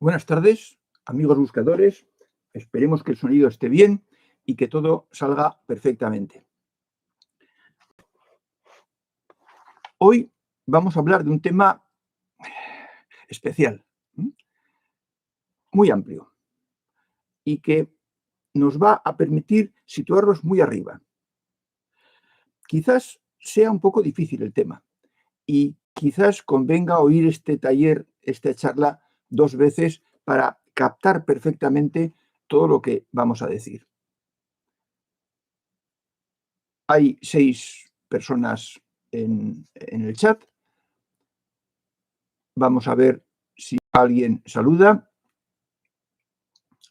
Buenas tardes, amigos buscadores. Esperemos que el sonido esté bien y que todo salga perfectamente. Hoy vamos a hablar de un tema especial, muy amplio, y que nos va a permitir situarnos muy arriba. Quizás sea un poco difícil el tema y quizás convenga oír este taller, esta charla, 2 veces para captar perfectamente todo lo que vamos a decir. Hay 6 personas en el chat. Vamos a ver si alguien saluda.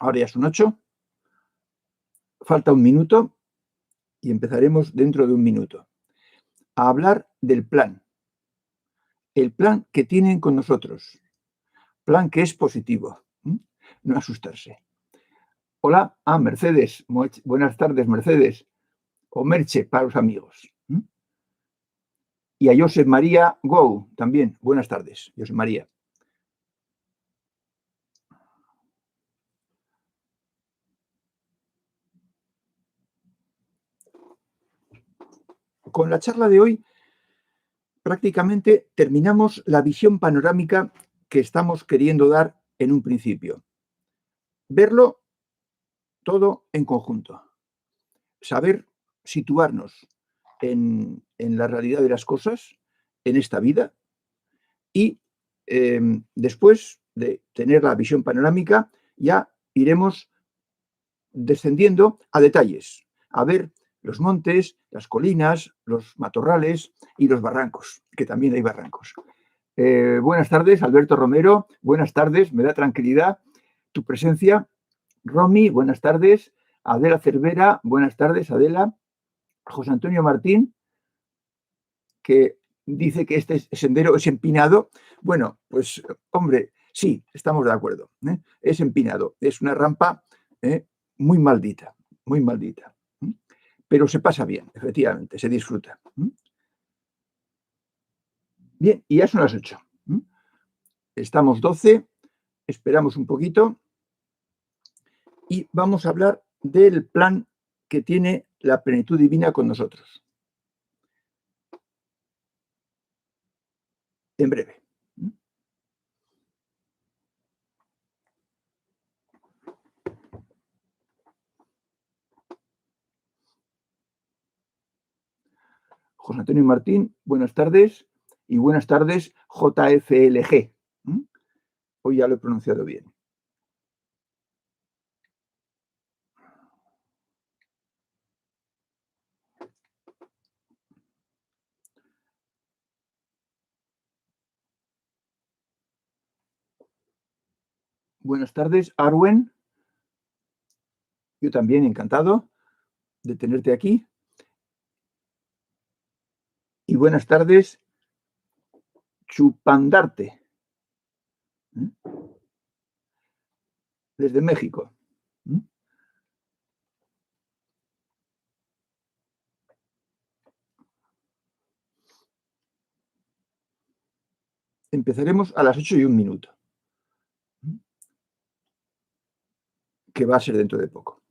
Ahora ya son 8. Falta 1 minuto y empezaremos dentro de 1 minuto a hablar del plan. El plan que tienen con nosotros. Plan que es positivo. No asustarse. Hola, Mercedes. Buenas tardes, Mercedes. O Merche para los amigos. Y a Josep María Go también. Buenas tardes, Josep María. Con la charla de hoy prácticamente terminamos la visión panorámica que estamos queriendo dar en un principio. Verlo todo en conjunto. Saber situarnos en la realidad de las cosas, en esta vida, y después de tener la visión panorámica, ya iremos descendiendo a detalles, a ver los montes, las colinas, los matorrales y los barrancos, que también hay barrancos. Buenas tardes, Alberto Romero. Buenas tardes, me da tranquilidad tu presencia. Romy, buenas tardes. Adela Cervera, buenas tardes, Adela. José Antonio Martín, que dice que este sendero es empinado. Bueno, pues, hombre, sí, estamos de acuerdo. Es empinado, es una rampa muy maldita, muy maldita. Pero se pasa bien, efectivamente, se disfruta. Bien, y ya son las 8. Estamos 12, esperamos un poquito y vamos a hablar del plan que tiene la plenitud divina con nosotros. En breve. José Antonio Martín, buenas tardes. Y buenas tardes, JFLG. Hoy ya lo he pronunciado bien. Buenas tardes, Arwen. Yo también encantado de tenerte aquí. Y buenas tardes, Chupandarte, desde México. Empezaremos a las 8:01, que va a ser dentro de poco.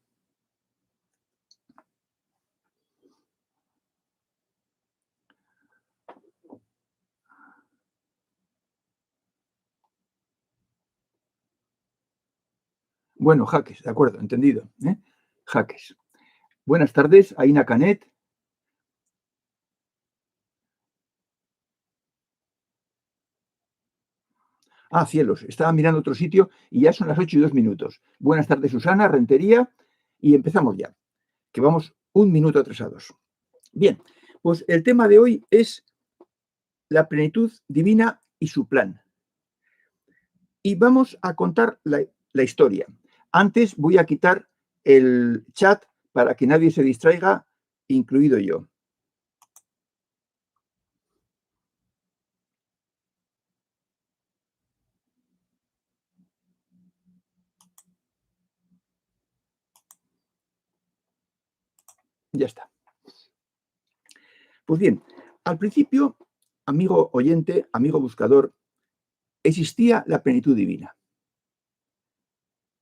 Bueno, Jaques, de acuerdo, entendido. Jaques. Buenas tardes, Aina Canet. Cielos, estaba mirando otro sitio y ya son las 8:02. Buenas tardes, Susana, Rentería, y empezamos ya, que vamos 1 minuto atrasados. Bien, pues el tema de hoy es la plenitud divina y su plan. Y vamos a contar la historia. Antes voy a quitar el chat para que nadie se distraiga, incluido yo. Ya está. Pues bien, al principio, amigo oyente, amigo buscador, existía la plenitud divina.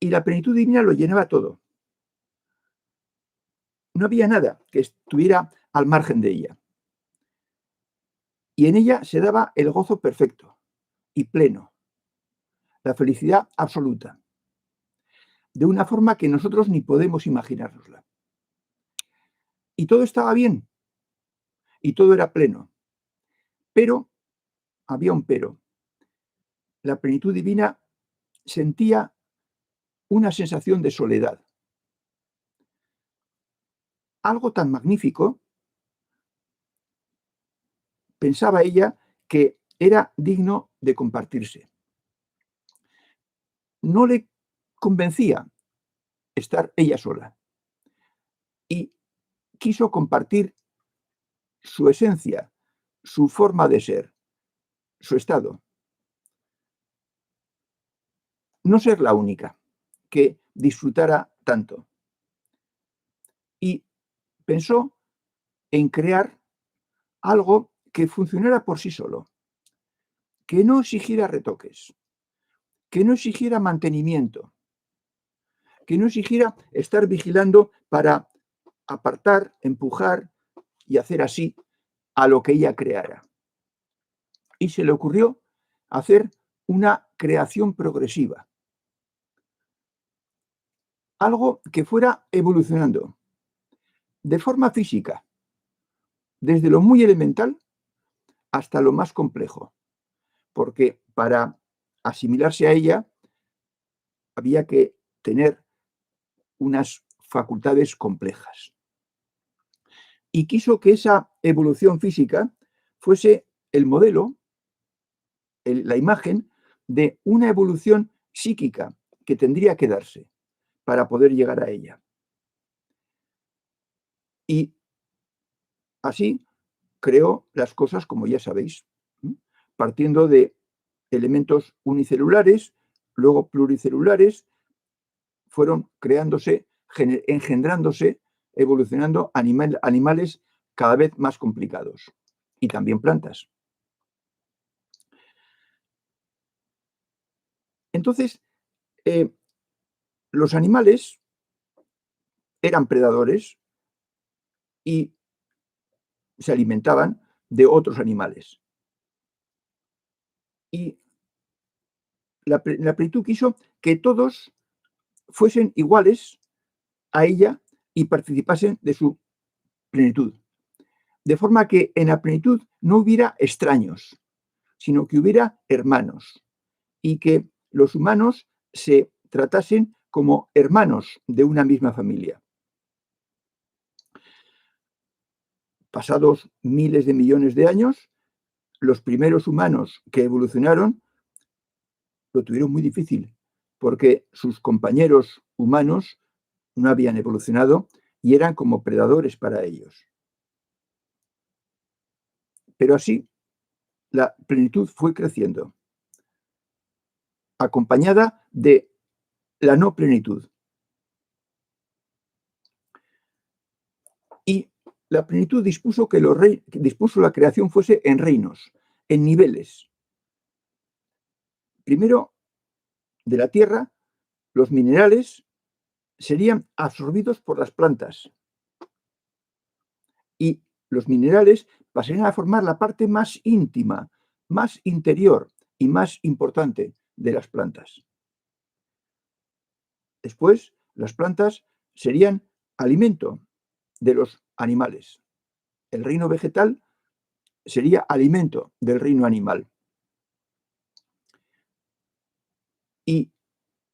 y la plenitud divina lo llenaba todo. No había nada que estuviera al margen de ella. Y en ella se daba el gozo perfecto y pleno, la felicidad absoluta, de una forma que nosotros ni podemos imaginárnosla. Y todo estaba bien, y todo era pleno. Pero había un pero. La plenitud divina sentía una sensación de soledad. Algo tan magnífico, pensaba ella, que era digno de compartirse. No le convencía estar ella sola y quiso compartir su esencia, su forma de ser, su estado. No ser la única que disfrutara tanto. Y pensó en crear algo que funcionara por sí solo, que no exigiera retoques, que no exigiera mantenimiento, que no exigiera estar vigilando para apartar, empujar y hacer así a lo que ella creara. Y se le ocurrió hacer una creación progresiva, algo que fuera evolucionando de forma física, desde lo muy elemental hasta lo más complejo, porque para asimilarse a ella había que tener unas facultades complejas. Y quiso que esa evolución física fuese el modelo, la imagen de una evolución psíquica que tendría que darse para poder llegar a ella. Y así creó las cosas como ya sabéis, partiendo de elementos unicelulares, luego pluricelulares, fueron creándose, engendrándose, evolucionando animales cada vez más complicados y también plantas. Entonces, los animales eran predadores y se alimentaban de otros animales. Y la plenitud quiso que todos fuesen iguales a ella y participasen de su plenitud. De forma que en la plenitud no hubiera extraños, sino que hubiera hermanos y que los humanos se tratasen como hermanos de una misma familia. Pasados miles de millones de años, los primeros humanos que evolucionaron lo tuvieron muy difícil, porque sus compañeros humanos no habían evolucionado y eran como predadores para ellos. Pero así, la plenitud fue creciendo, acompañada de la no plenitud. Y la plenitud dispuso que dispuso la creación fuese en reinos, en niveles. Primero, de la tierra, los minerales serían absorbidos por las plantas y los minerales pasarían a formar la parte más íntima, más interior y más importante de las plantas. Después, las plantas serían alimento de los animales. El reino vegetal sería alimento del reino animal. Y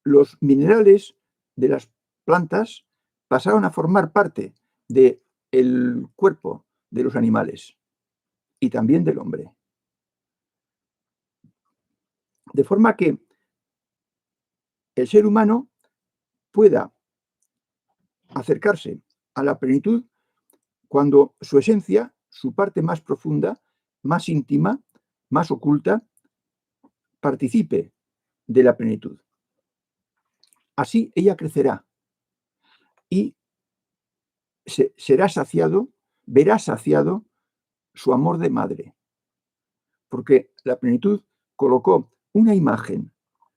los minerales de las plantas pasaron a formar parte del cuerpo de los animales y también del hombre. De forma que el ser humano pueda acercarse a la plenitud cuando su esencia, su parte más profunda, más íntima, más oculta, participe de la plenitud. Así ella crecerá y será saciado, verá saciado su amor de madre, porque la plenitud colocó una imagen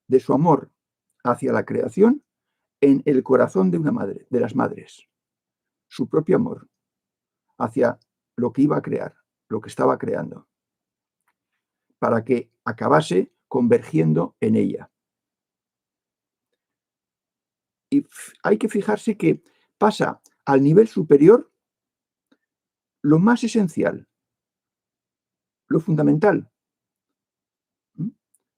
de su amor hacia la creación en el corazón de una madre, de las madres, su propio amor hacia lo que iba a crear, lo que estaba creando, para que acabase convergiendo en ella. Y hay que fijarse que pasa al nivel superior lo más esencial, lo fundamental,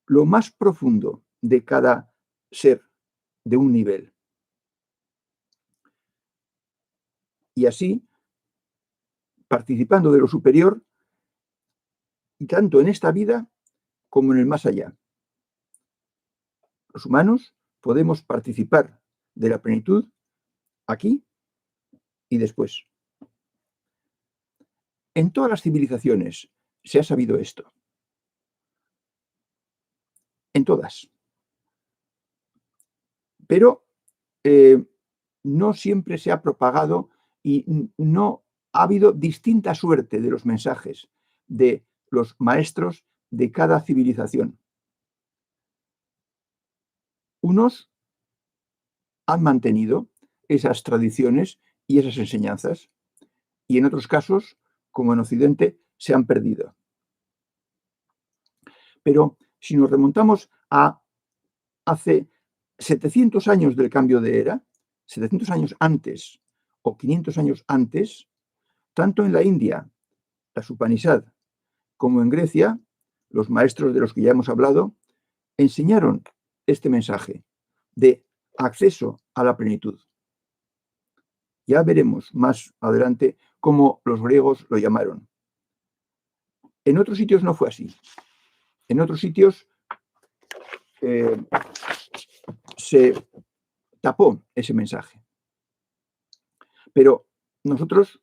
lo más profundo de cada ser de un nivel. Y así, participando de lo superior, y tanto en esta vida como en el más allá. Los humanos podemos participar de la plenitud aquí y después. En todas las civilizaciones se ha sabido esto. En todas. Pero no siempre se ha propagado y no ha habido distinta suerte de los mensajes de los maestros de cada civilización. Unos han mantenido esas tradiciones y esas enseñanzas, y en otros casos, como en Occidente, se han perdido. Pero si nos remontamos a hace 700 años del cambio de era, 700 años antes o 500 años antes, tanto en la India, las Upanishad, como en Grecia, los maestros de los que ya hemos hablado, enseñaron este mensaje de acceso a la plenitud. Ya veremos más adelante cómo los griegos lo llamaron. En otros sitios no fue así. En otros sitios se tapó ese mensaje. Pero nosotros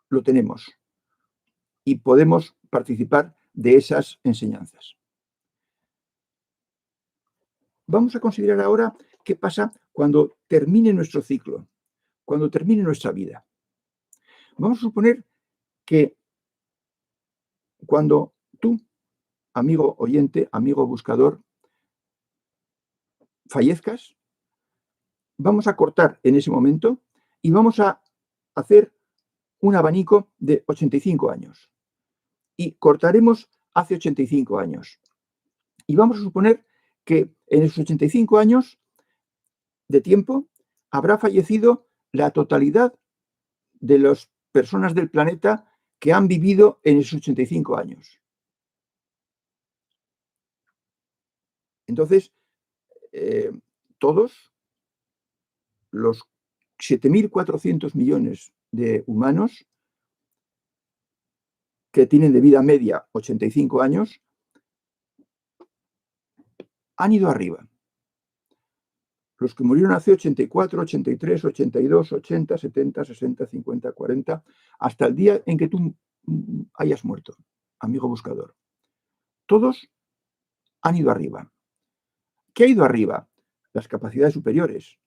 lo tenemos y podemos participar de esas enseñanzas. Vamos a considerar ahora qué pasa cuando termine nuestro ciclo, cuando termine nuestra vida. Vamos a suponer que cuando tú, amigo oyente, amigo buscador, fallezcas, vamos a cortar en ese momento y vamos a hacer un abanico de 85 años. Y cortaremos hace 85 años. Y vamos a suponer que en esos 85 años de tiempo habrá fallecido la totalidad de las personas del planeta que han vivido en esos 85 años. Entonces, todos los 7.400 millones de humanos que tienen de vida media 85 años han ido arriba. Los que murieron hace 84, 83, 82, 80, 70, 60, 50, 40, hasta el día en que tú hayas muerto, amigo buscador. Todos han ido arriba. ¿Qué ha ido arriba? Las capacidades superiores.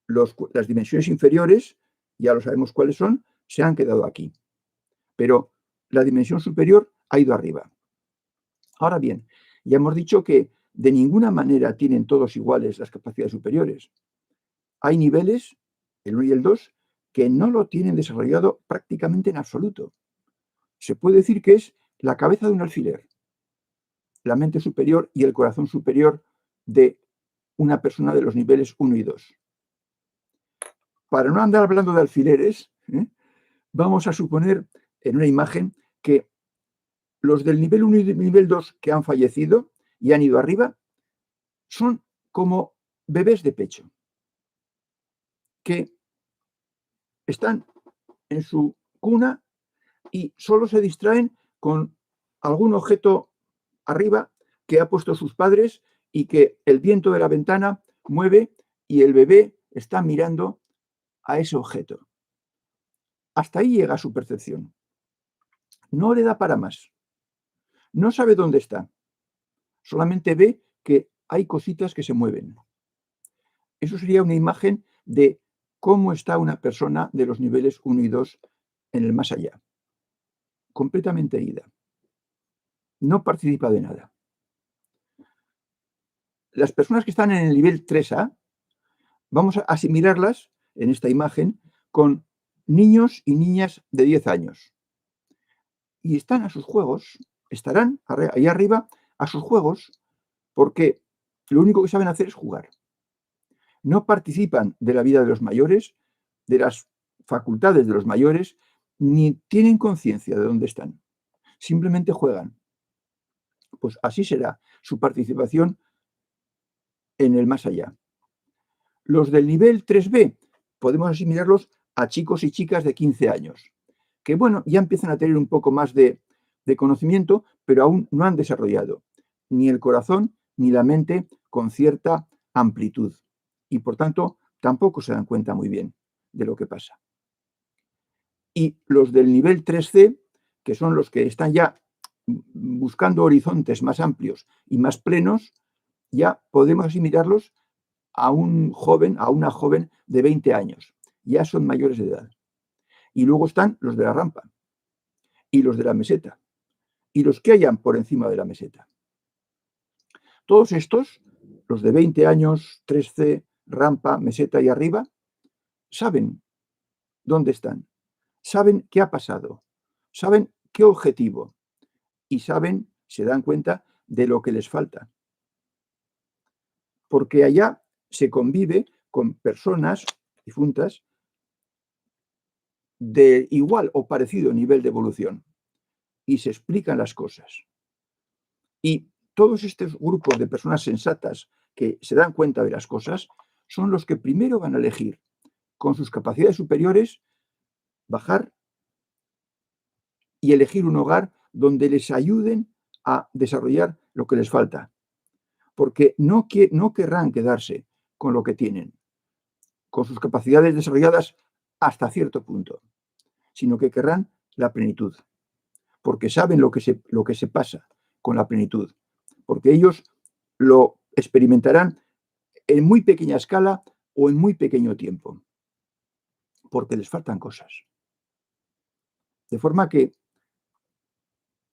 Las dimensiones inferiores, ya lo sabemos cuáles son, se han quedado aquí. Pero la dimensión superior ha ido arriba. Ahora bien, ya hemos dicho que de ninguna manera tienen todos iguales las capacidades superiores. Hay niveles, el 1 y el 2, que no lo tienen desarrollado prácticamente en absoluto. Se puede decir que es la cabeza de un alfiler, la mente superior y el corazón superior de una persona de los niveles 1 y 2. Para no andar hablando de alfileres, vamos a suponer en una imagen que los del nivel 1 y del nivel 2 que han fallecido y han ido arriba son como bebés de pecho, que están en su cuna y solo se distraen con algún objeto arriba que ha puesto sus padres y que el viento de la ventana mueve y el bebé está mirando a ese objeto. Hasta ahí llega su percepción. No le da para más. No sabe dónde está. Solamente ve que hay cositas que se mueven. Eso sería una imagen de cómo está una persona de los niveles 1 y 2 en el más allá. Completamente ida. No participa de nada. Las personas que están en el nivel 3A Vamos a asimilarlas en esta imagen con niños y niñas de 10 años. Y están a sus juegos, estarán ahí arriba a sus juegos, porque lo único que saben hacer es jugar. No participan de la vida de los mayores, de las facultades de los mayores, ni tienen conciencia de dónde están. Simplemente juegan. Pues así será su participación en el más allá. Los del nivel 3B podemos asimilarlos a chicos y chicas de 15 años, que bueno, ya empiezan a tener un poco más de conocimiento, pero aún no han desarrollado ni el corazón ni la mente con cierta amplitud. Y por tanto, tampoco se dan cuenta muy bien de lo que pasa. Y los del nivel 3C, que son los que están ya buscando horizontes más amplios y más plenos, ya podemos asimilarlos a un joven, a una joven de 20 años. Ya son mayores de edad. Y luego están los de la rampa y los de la meseta y los que hayan por encima de la meseta. Todos estos, los de 20 años, 3C, rampa, meseta y arriba, saben dónde están, saben qué ha pasado, saben qué objetivo y saben, se dan cuenta de lo que les falta. Porque allá se convive con personas difuntas de igual o parecido nivel de evolución y se explican las cosas. Y todos estos grupos de personas sensatas que se dan cuenta de las cosas son los que primero van a elegir, con sus capacidades superiores, bajar y elegir un hogar donde les ayuden a desarrollar lo que les falta. Porque no querrán quedarse con lo que tienen, con sus capacidades desarrolladas hasta cierto punto, sino que querrán la plenitud, porque saben lo que se pasa con la plenitud, porque ellos lo experimentarán en muy pequeña escala o en muy pequeño tiempo, porque les faltan cosas. De forma que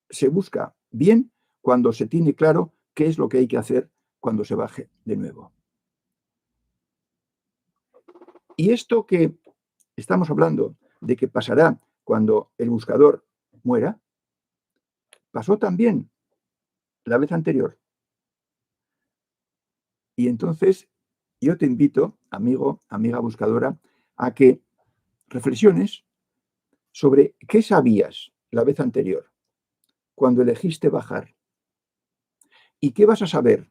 se busca bien cuando se tiene claro qué es lo que hay que hacer cuando se baje de nuevo. Y esto que estamos hablando de que pasará cuando el buscador muera, pasó también la vez anterior. Y entonces yo te invito, amigo, amiga buscadora, a que reflexiones sobre qué sabías la vez anterior, cuando elegiste bajar, y qué vas a saber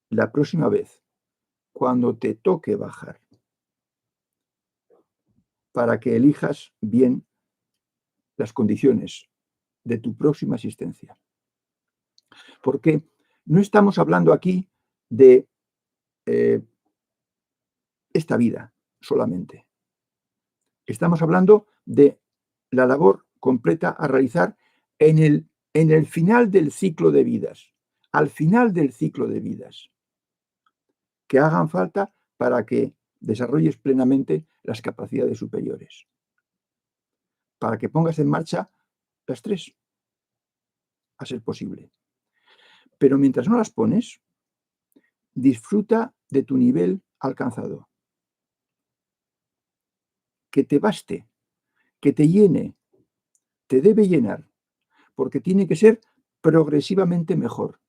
la próxima vez, cuando te toque bajar, para que elijas bien las condiciones de tu próxima existencia. Porque no estamos hablando aquí de esta vida solamente. Estamos hablando de la labor completa a realizar en el final del ciclo de vidas, al final del ciclo de vidas, que hagan falta para que desarrolles plenamente las capacidades superiores, para que pongas en marcha las tres, a ser posible. Pero mientras no las pones, disfruta de tu nivel alcanzado. Que te baste, que te llene, te debe llenar, porque tiene que ser progresivamente mejor,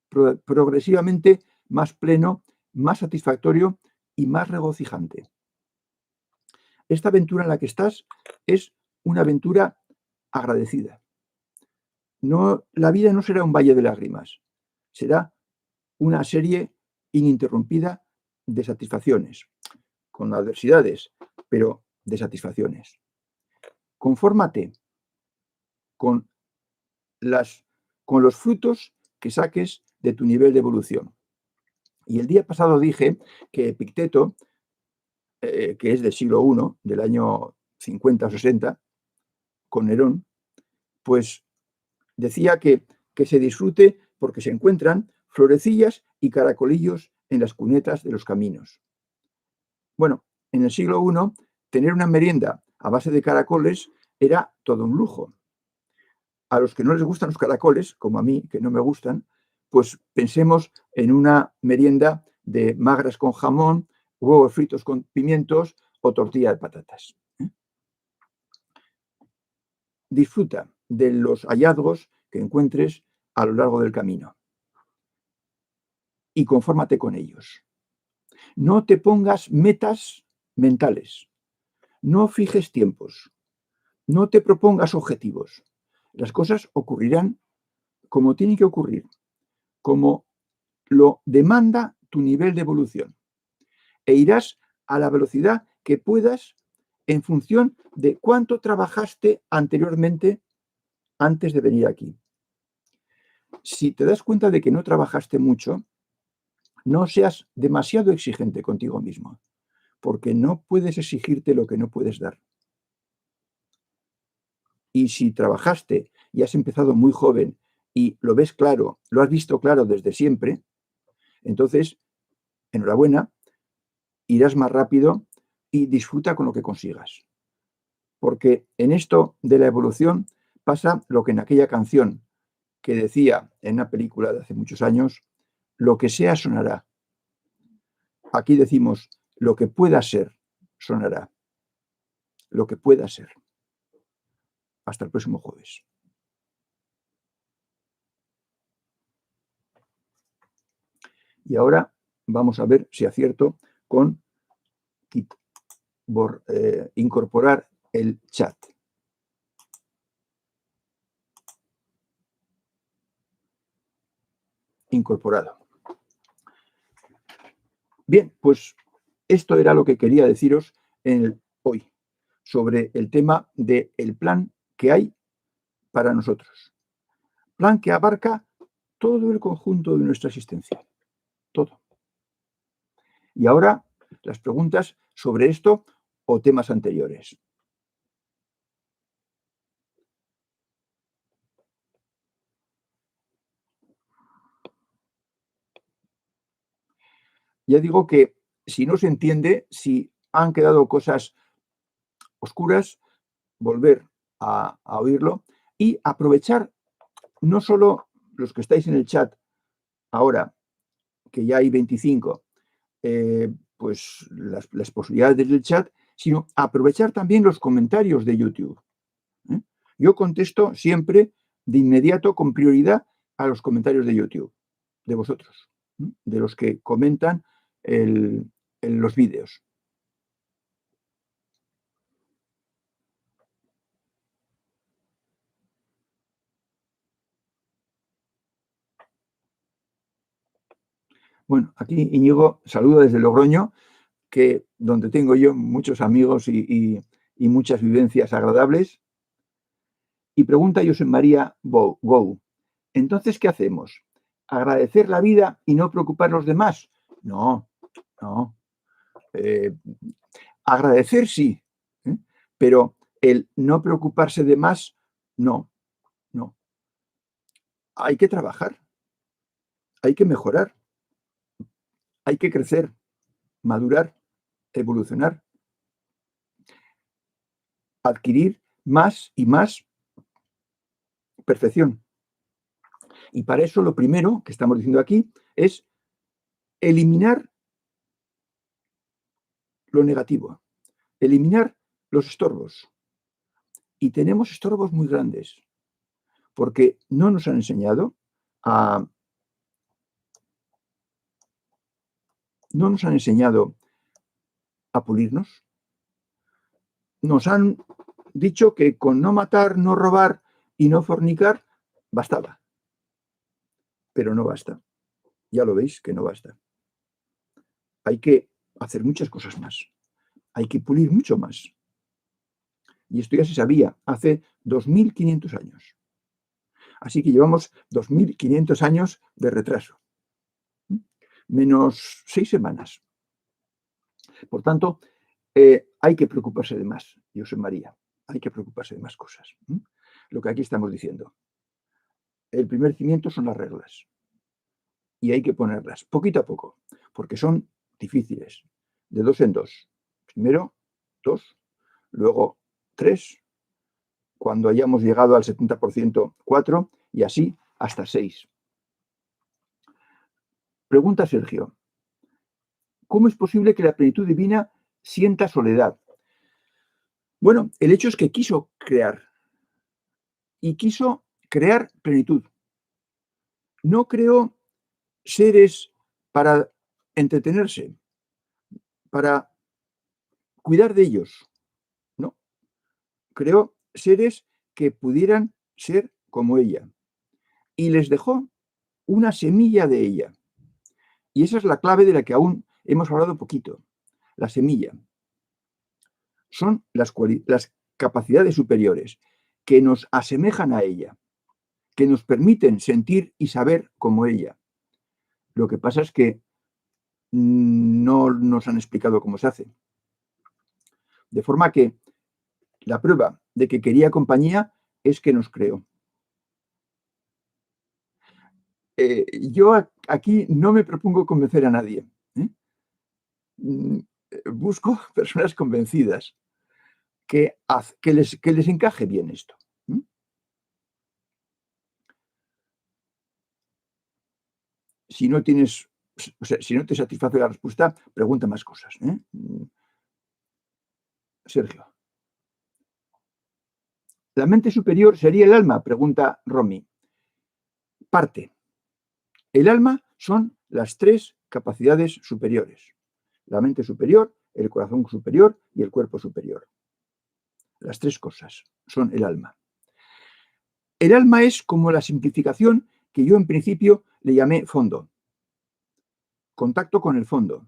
progresivamente más pleno, más satisfactorio y más regocijante. Esta aventura en la que estás es una aventura agradecida. No, la vida no será un valle de lágrimas, será una serie ininterrumpida de satisfacciones, con adversidades, pero de satisfacciones. Confórmate con los frutos que saques de tu nivel de evolución. Y el día pasado dije que Epicteto, que es del siglo I, del año 50 o 60, con Nerón, pues decía que se disfrute porque se encuentran florecillas y caracolillos en las cunetas de los caminos. Bueno, en el siglo I, tener una merienda a base de caracoles era todo un lujo. A los que no les gustan los caracoles, como a mí, que no me gustan, pues pensemos en una merienda de magras con jamón, huevos fritos con pimientos o tortilla de patatas. Disfruta de los hallazgos que encuentres a lo largo del camino y confórmate con ellos. No te pongas metas mentales, no fijes tiempos, no te propongas objetivos. Las cosas ocurrirán como tienen que ocurrir, como lo demanda tu nivel de evolución, e irás a la velocidad que puedas en función de cuánto trabajaste anteriormente antes de venir aquí. Si te das cuenta de que no trabajaste mucho, no seas demasiado exigente contigo mismo, porque no puedes exigirte lo que no puedes dar. Y si trabajaste y has empezado muy joven y lo ves claro, lo has visto claro desde siempre, entonces, enhorabuena, irás más rápido y disfruta con lo que consigas. Porque en esto de la evolución pasa lo que en aquella canción que decía en una película de hace muchos años, lo que sea sonará. Aquí decimos, lo que pueda ser sonará. Lo que pueda ser. Hasta el próximo jueves. Y ahora vamos a ver si acierto con incorporar el chat. Incorporado. Bien, pues esto era lo que quería deciros hoy sobre el tema del plan que hay para nosotros. Plan que abarca todo el conjunto de nuestra existencia. Todo. Y ahora las preguntas sobre esto o temas anteriores. Ya digo que si no se entiende, si han quedado cosas oscuras, volver a oírlo y aprovechar no solo los que estáis en el chat ahora, que ya hay 25, pues las posibilidades del chat, sino aprovechar también los comentarios de YouTube. Yo contesto siempre de inmediato, con prioridad, a los comentarios de YouTube, de vosotros, de los que comentan en los vídeos. Bueno, aquí Íñigo saluda desde Logroño, donde tengo yo muchos amigos y muchas vivencias agradables. Y pregunta José María Gou, entonces, ¿qué hacemos? ¿Agradecer la vida y no preocupar a los demás? No, no. Agradecer sí, pero el no preocuparse de más, no, no. Hay que trabajar, hay que mejorar, hay que crecer, madurar, evolucionar, adquirir más y más perfección. Y para eso lo primero que estamos diciendo aquí es eliminar lo negativo, eliminar los estorbos. Y tenemos estorbos muy grandes, porque no nos han enseñado a pulirnos. Nos han dicho que con no matar, no robar y no fornicar, bastaba. Pero no basta. Ya lo veis que no basta. Hay que hacer muchas cosas más. Hay que pulir mucho más. Y esto ya se sabía hace 2500 años. Así que llevamos 2500 años de retraso. Menos 6 semanas. Por tanto, hay que preocuparse de más, José María. Hay que preocuparse de más cosas. Lo que aquí estamos diciendo. El primer cimiento son las reglas. Y hay que ponerlas poquito a poco, porque son difíciles. De 2 en 2. Primero 2, luego 3, cuando hayamos llegado al 70%, 4, y así hasta 6. Pregunta Sergio. ¿Cómo es posible que la plenitud divina sienta soledad? Bueno, el hecho es que quiso crear y quiso crear plenitud. No creó seres para entretenerse, para cuidar de ellos, ¿no? Creó seres que pudieran ser como ella y les dejó una semilla de ella. Y esa es la clave de la que aún hemos hablado poquito. La semilla. Son las capacidades superiores que nos asemejan a ella, que nos permiten sentir y saber como ella. Lo que pasa es que no nos han explicado cómo se hace. De forma que la prueba de que quería compañía es que nos creó. Yo aquí no me propongo convencer a nadie. ¿Eh? Busco personas convencidas que les encaje bien esto. Si no tienes, o sea, si no te satisface la respuesta, pregunta más cosas. Sergio. ¿La mente superior sería el alma? Pregunta Romy. Parte. El alma son las tres capacidades superiores. La mente superior, el corazón superior y el cuerpo superior. Las tres cosas son el alma. El alma es como la simplificación que yo en principio le llamé fondo. Contacto con el fondo.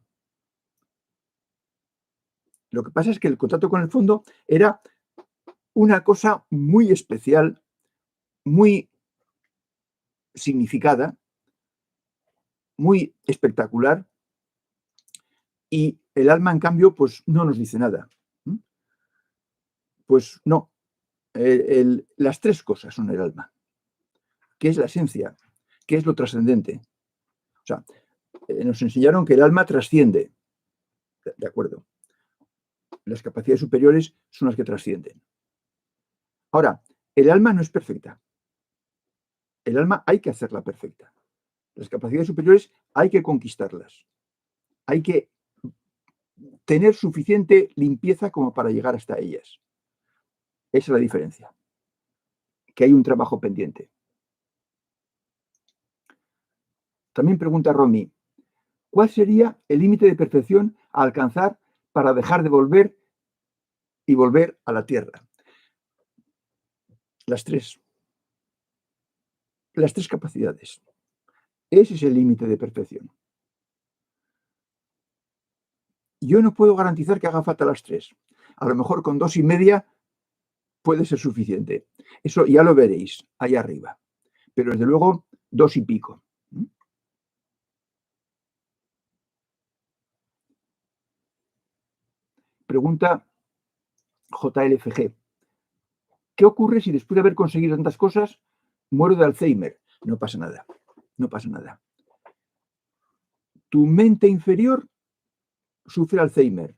Lo que pasa es que el contacto con el fondo era una cosa muy especial, muy significada, muy espectacular, y el alma, en cambio, pues no nos dice nada. Pues no, las tres cosas son el alma. ¿Qué es la esencia? ¿Qué es lo trascendente? O sea, nos enseñaron que el alma trasciende. De acuerdo. Las capacidades superiores son las que trascienden. Ahora, el alma no es perfecta. El alma hay que hacerla perfecta. Las capacidades superiores hay que conquistarlas. Hay que tener suficiente limpieza como para llegar hasta ellas. Esa es la diferencia. Que hay un trabajo pendiente. También pregunta Romy, ¿cuál sería el límite de perfección a alcanzar para dejar de volver y volver a la tierra? Las tres. Las tres capacidades. Ese es el límite de perfección. Yo no puedo garantizar que haga falta las tres. A lo mejor con 2,5 puede ser suficiente. Eso ya lo veréis allá arriba. Pero desde luego 2 y pico. Pregunta JLFG. ¿Qué ocurre si después de haber conseguido tantas cosas muero de Alzheimer? No pasa nada. No pasa nada. Tu mente inferior sufre Alzheimer.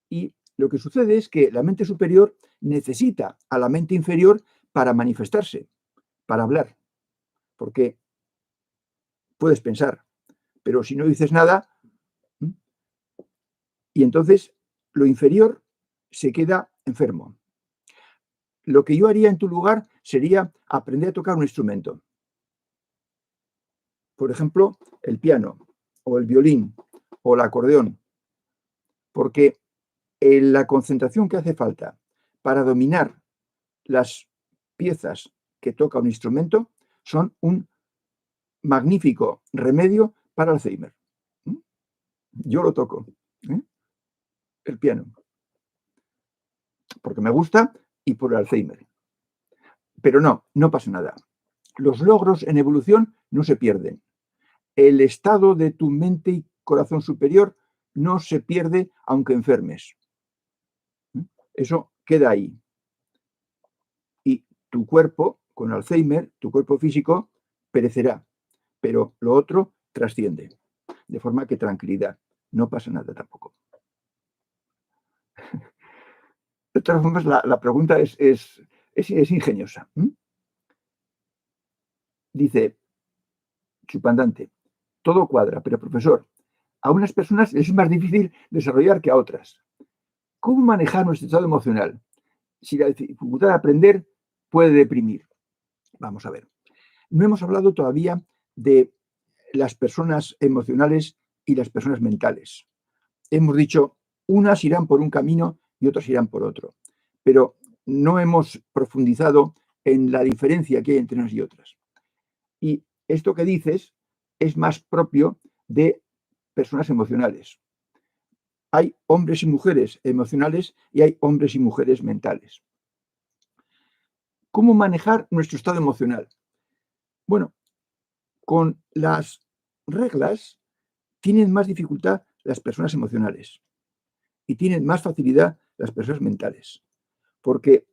Y lo que sucede es que la mente superior necesita a la mente inferior para manifestarse, para hablar. Porque puedes pensar, pero si no dices nada, y entonces lo inferior se queda enfermo. Lo que yo haría en tu lugar sería aprender a tocar un instrumento. Por ejemplo, el piano, o el violín, o el acordeón. Porque la concentración que hace falta para dominar las piezas que toca un instrumento son un magnífico remedio para Alzheimer. Yo lo toco, el piano, porque me gusta y por el Alzheimer. Pero no pasa nada. Los logros en evolución no se pierden. El estado de tu mente y corazón superior no se pierde aunque enfermes. Eso queda ahí. Y tu cuerpo, con Alzheimer, tu cuerpo físico, perecerá. Pero lo otro trasciende. De forma que tranquilidad. No pasa nada tampoco. De todas formas, la pregunta es ingeniosa. Dice Chupandante, todo cuadra, pero profesor, A unas personas les es más difícil desarrollar que a otras. ¿Cómo manejar nuestro estado emocional? Si la dificultad de aprender puede deprimir. Vamos a ver. No hemos hablado todavía de las personas emocionales y las personas mentales. Hemos dicho, unas irán por un camino y otras irán por otro, pero no hemos profundizado en la diferencia que hay entre unas y otras. Y esto que dices es más propio de personas emocionales. Hay hombres y mujeres emocionales y hay hombres y mujeres mentales. ¿Cómo manejar nuestro estado emocional? Bueno, con las reglas tienen más dificultad las personas emocionales y tienen más facilidad las personas mentales, porque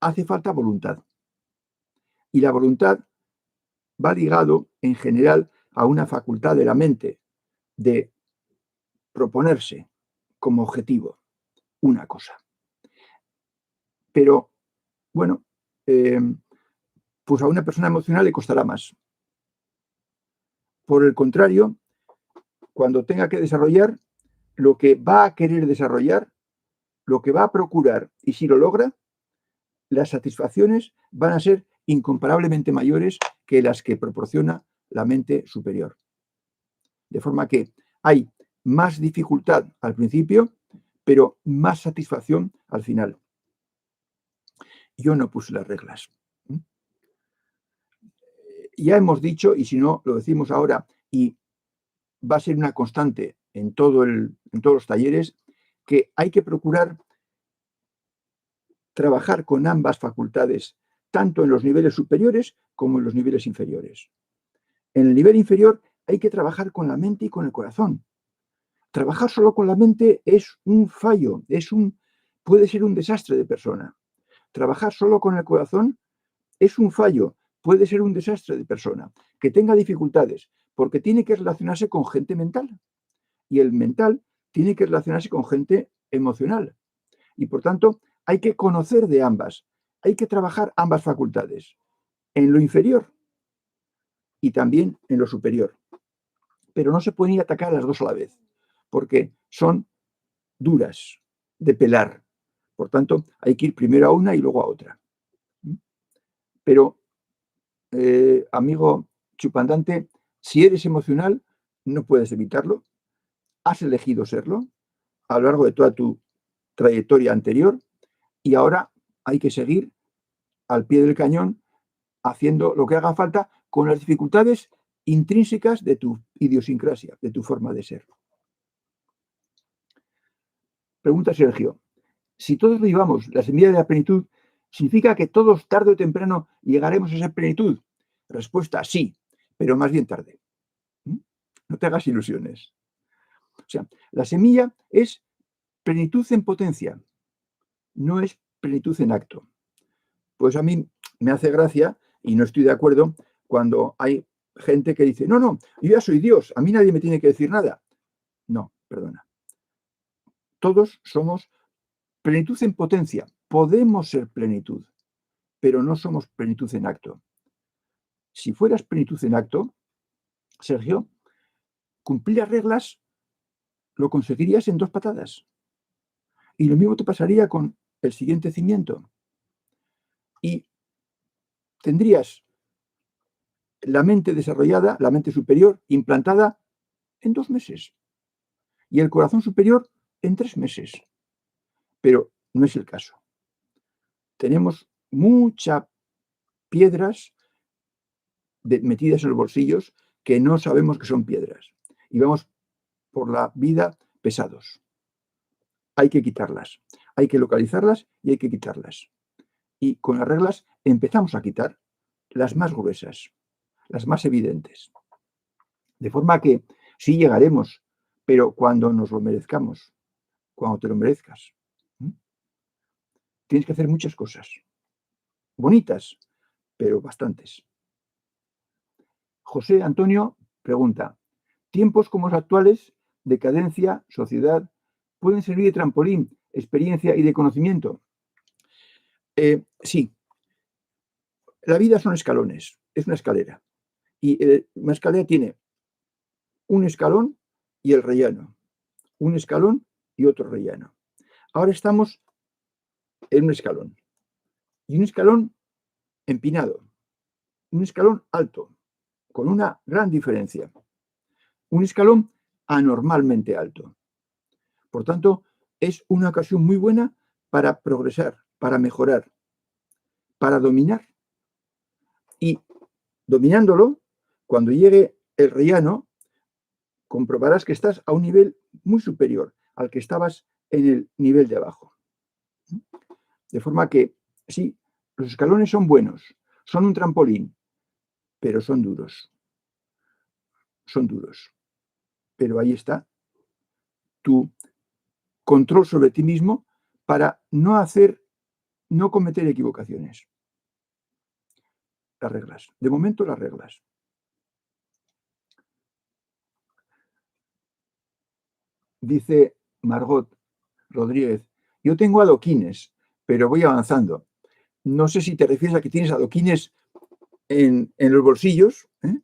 hace falta voluntad. Y la voluntad va ligado en general a una facultad de la mente de proponerse como objetivo una cosa. Pero, bueno, pues a una persona emocional le costará más. Por el contrario, cuando tenga que desarrollar, lo que va a querer desarrollar, lo que va a procurar, y si lo logra, las satisfacciones van a ser incomparablemente mayores que las que proporciona la mente superior. De forma que hay más dificultad al principio, pero más satisfacción al final. Yo no puse las reglas. Ya hemos dicho, y si no, lo decimos ahora, y va a ser una constante en todos los talleres, que hay que procurar trabajar con ambas facultades, tanto en los niveles superiores como en los niveles inferiores. En el nivel inferior hay que trabajar con la mente y con el corazón. Trabajar solo con la mente es un fallo, puede ser un desastre de persona. Trabajar solo con el corazón es un fallo, puede ser un desastre de persona, que tenga dificultades, porque tiene que relacionarse con gente mental. Y el mental tiene que relacionarse con gente emocional. Y por tanto, hay que conocer de ambas, hay que trabajar ambas facultades, en lo inferior y también en lo superior. Pero no se pueden ir a atacar las dos a la vez, porque son duras de pelar. Por tanto, hay que ir primero a una y luego a otra. Pero, amigo chupandante, si eres emocional, no puedes evitarlo. Has elegido serlo a lo largo de toda tu trayectoria anterior y ahora hay que seguir al pie del cañón haciendo lo que haga falta con las dificultades intrínsecas de tu idiosincrasia, de tu forma de ser. Pregunta Sergio. Si todos llevamos la semilla de la plenitud, ¿significa que todos tarde o temprano llegaremos a esa plenitud? Respuesta, sí, pero más bien tarde. No te hagas ilusiones. O sea, la semilla es plenitud en potencia, no es plenitud en acto. Pues a mí me hace gracia, y no estoy de acuerdo, cuando hay gente que dice, no, yo ya soy Dios, a mí nadie me tiene que decir nada. No, perdona. Todos somos plenitud en potencia. Podemos ser plenitud, pero no somos plenitud en acto. Si fueras plenitud en acto, Sergio, cumplir las reglas lo conseguirías en 2 patadas. Y lo mismo te pasaría con el siguiente cimiento. Y tendrías la mente desarrollada, la mente superior, implantada en 2 meses. Y el corazón superior en 3 meses. Pero no es el caso. Tenemos muchas piedras metidas en los bolsillos que no sabemos que son piedras. Y vamos por la vida pesados. Hay que quitarlas. Hay que localizarlas y hay que quitarlas. Y con las reglas empezamos a quitar las más gruesas, las más evidentes. De forma que sí llegaremos, pero cuando nos lo merezcamos, cuando te lo merezcas. Tienes que hacer muchas cosas. Bonitas, pero bastantes. José Antonio pregunta, ¿tiempos como los actuales, decadencia, sociedad, pueden servir de trampolín, experiencia y de conocimiento? Sí. La vida son escalones, es una escalera. Y una escalera tiene un escalón y el rellano. Un escalón y otro rellano. Ahora estamos en un escalón. Y un escalón empinado. Un escalón alto, con una gran diferencia. Un escalón anormalmente alto. Por tanto, es una ocasión muy buena para progresar, para mejorar, para dominar. Y dominándolo, cuando llegue el rellano, comprobarás que estás a un nivel muy superior al que estabas en el nivel de abajo. De forma que, sí, los escalones son buenos, son un trampolín, pero son duros. Son duros. Pero ahí está tu control sobre ti mismo para no cometer equivocaciones. Las reglas. De momento, las reglas. Dice Margot Rodríguez, yo tengo adoquines, pero voy avanzando. No sé si te refieres a que tienes adoquines en los bolsillos, ¿eh?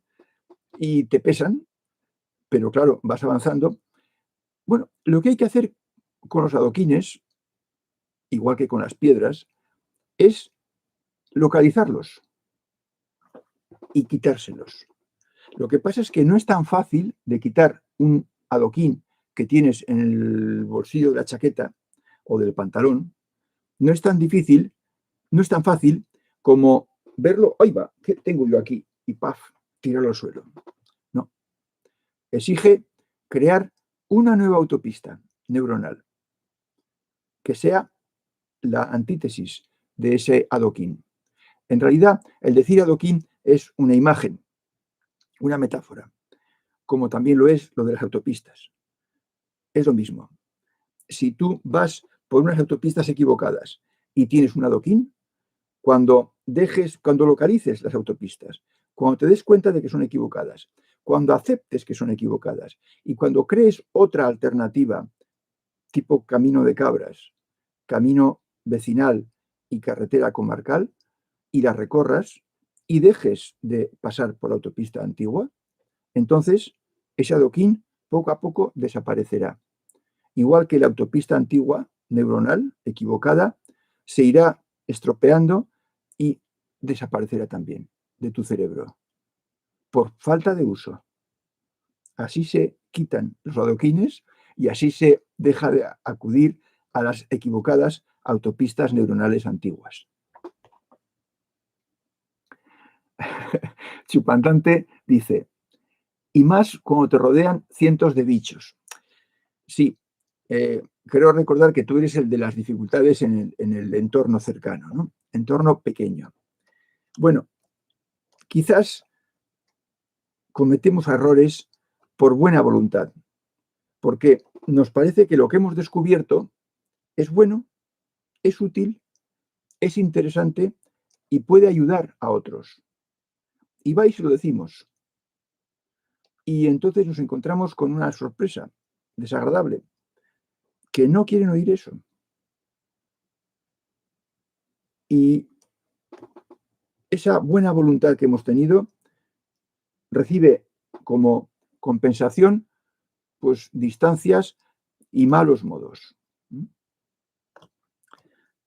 Y te pesan, pero claro, vas avanzando. Bueno, lo que hay que hacer con los adoquines, igual que con las piedras, es localizarlos y quitárselos. Lo que pasa es que no es tan fácil de quitar un adoquín que tienes en el bolsillo de la chaqueta o del pantalón. No es tan difícil, no es tan fácil como verlo, ¡ay va! ¿Qué tengo yo aquí? Y ¡paf! Tirarlo al suelo. No. Exige crear una nueva autopista neuronal que sea la antítesis de ese adoquín. En realidad, el decir adoquín es una imagen, una metáfora, como también lo es lo de las autopistas. Es lo mismo. Si tú vas por unas autopistas equivocadas y tienes un adoquín, cuando localices las autopistas, cuando te des cuenta de que son equivocadas, cuando aceptes que son equivocadas y cuando crees otra alternativa, tipo camino de cabras, camino vecinal y carretera comarcal, y la recorras y dejes de pasar por la autopista antigua, entonces ese adoquín poco a poco desaparecerá. Igual que la autopista antigua, neuronal, equivocada, se irá estropeando y desaparecerá también de tu cerebro por falta de uso. Así se quitan los adoquines y así se deja de acudir a las equivocadas autopistas neuronales antiguas. Chupantante dice, y más cuando te rodean cientos de bichos. Sí, creo recordar que tú eres el de las dificultades en el entorno cercano, ¿no? Entorno pequeño. Bueno, quizás cometemos errores por buena voluntad, porque nos parece que lo que hemos descubierto es bueno, es útil, es interesante y puede ayudar a otros. Y va y se lo decimos. Y entonces nos encontramos con una sorpresa desagradable, que no quieren oír eso. Y esa buena voluntad que hemos tenido recibe como compensación pues distancias y malos modos.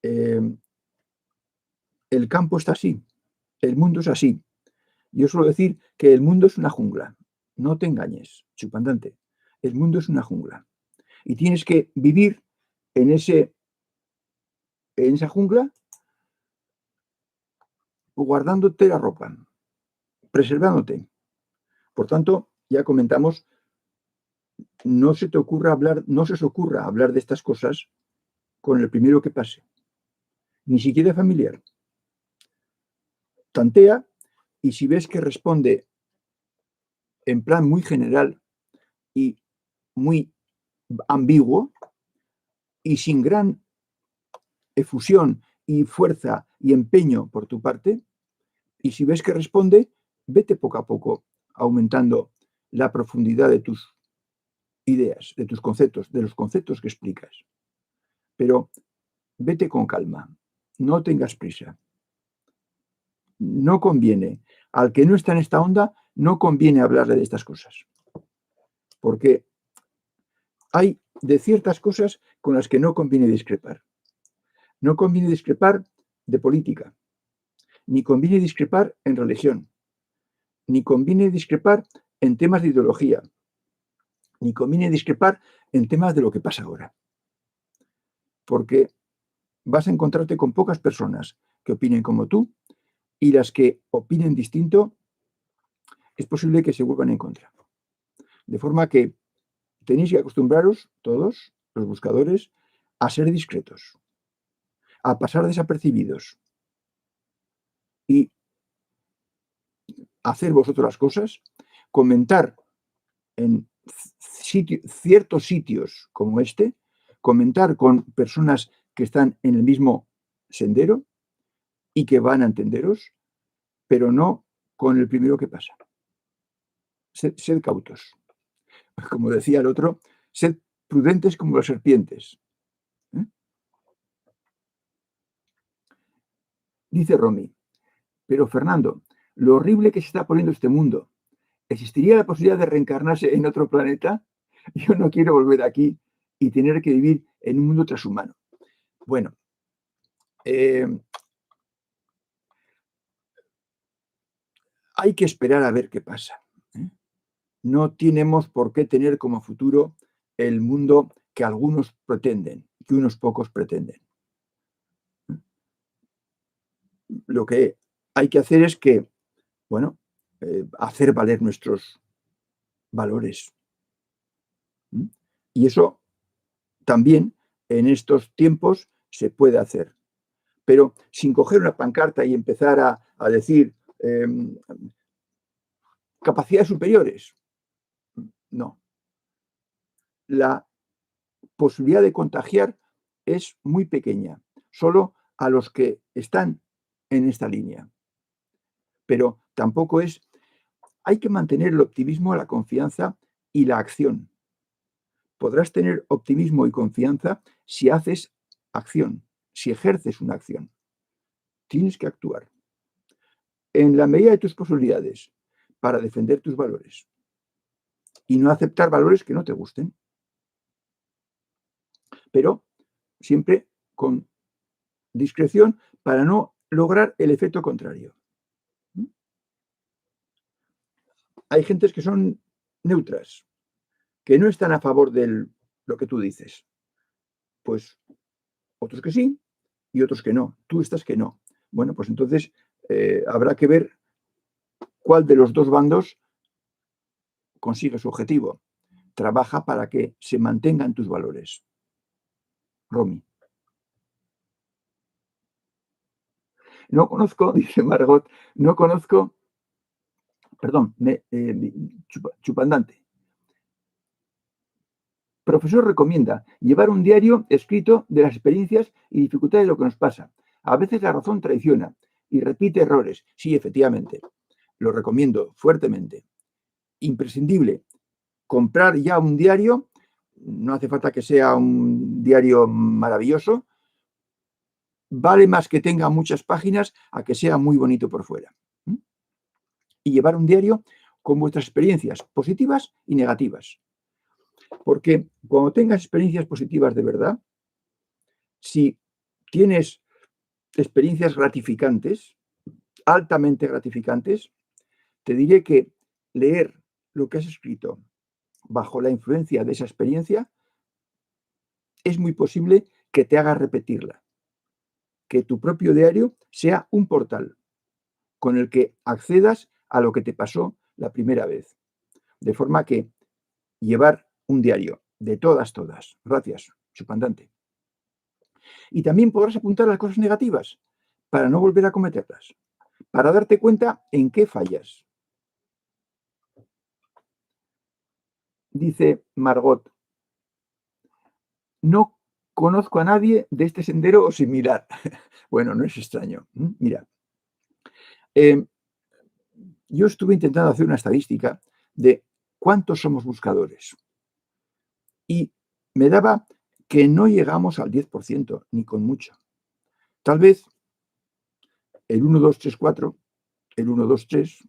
El campo está así, el mundo es así. Yo suelo decir que el mundo es una jungla. No te engañes, chupandante. El mundo es una jungla. Y tienes que vivir en esa jungla guardándote la ropa, preservándote. Por tanto, ya comentamos, no se os ocurra hablar de estas cosas con el primero que pase, ni siquiera familiar. Tantea y si ves que responde en plan muy general y muy ambiguo y sin gran efusión y fuerza y empeño por tu parte, y si ves que responde, vete poco a poco aumentando la profundidad de tus ideas, de tus conceptos, de los conceptos que explicas. Pero vete con calma, no tengas prisa. No conviene. Al que no está en esta onda, no conviene hablarle de estas cosas. Porque hay de ciertas cosas con las que no conviene discrepar. No conviene discrepar de política, ni conviene discrepar en religión, ni conviene discrepar en temas de ideología, ni conviene discrepar en temas de lo que pasa ahora. Porque vas a encontrarte con pocas personas que opinen como tú y las que opinen distinto es posible que se vuelvan en contra. De forma que tenéis que acostumbraros todos, los buscadores, a ser discretos, a pasar desapercibidos y hacer vosotros las cosas, comentar en ciertos sitios como este, comentar con personas que están en el mismo sendero y que van a entenderos, pero no con el primero que pasa. Sed cautos. Como decía el otro, sed prudentes como las serpientes. ¿Eh? Dice Romy, pero Fernando, lo horrible que se está poniendo este mundo, ¿existiría la posibilidad de reencarnarse en otro planeta? Yo no quiero volver aquí y tener que vivir en un mundo transhumano. Bueno, hay que esperar a ver qué pasa. No tenemos por qué tener como futuro el mundo que algunos pretenden, que unos pocos pretenden. Lo que hay que hacer es que, bueno, hacer valer nuestros valores. Y eso también en estos tiempos se puede hacer. Pero sin coger una pancarta y empezar a decir capacidades superiores. No. La posibilidad de contagiar es muy pequeña, solo a los que están en esta línea. Pero tampoco es, hay que mantener el optimismo, la confianza y la acción. Podrás tener optimismo y confianza si haces acción, si ejerces una acción. Tienes que actuar en la medida de tus posibilidades para defender tus valores y no aceptar valores que no te gusten, pero siempre con discreción para no lograr el efecto contrario. Hay gentes que son neutras, que no están a favor de lo que tú dices. Pues otros que sí y otros que no. Tú estás que no. Bueno, pues entonces habrá que ver cuál de los dos bandos consigue su objetivo. Trabaja para que se mantengan tus valores. Romy. No conozco, dice Margot, no conozco, perdón, Chupandante. Profesor recomienda llevar un diario escrito de las experiencias y dificultades de lo que nos pasa. A veces la razón traiciona y repite errores. Sí, efectivamente, lo recomiendo fuertemente. Imprescindible comprar ya un diario, no hace falta que sea un diario maravilloso, vale más que tenga muchas páginas a que sea muy bonito por fuera. Y llevar un diario con vuestras experiencias positivas y negativas. Porque cuando tengas experiencias positivas de verdad, si tienes experiencias gratificantes, altamente gratificantes, te diré que leer lo que has escrito bajo la influencia de esa experiencia es muy posible que te haga repetirla. Que tu propio diario sea un portal con el que accedas a lo que te pasó la primera vez. De forma que llevar un diario de todas. Gracias, Chupandante. Y también podrás apuntar las cosas negativas para no volver a cometerlas, para darte cuenta en qué fallas. Dice Margot, no conozco a nadie de este sendero o similar. Bueno, no es extraño. Mira, yo estuve intentando hacer una estadística de cuántos somos buscadores y me daba que no llegamos al 10%, ni con mucho. Tal vez el 1, 2, 3, 4, el 1, 2, 3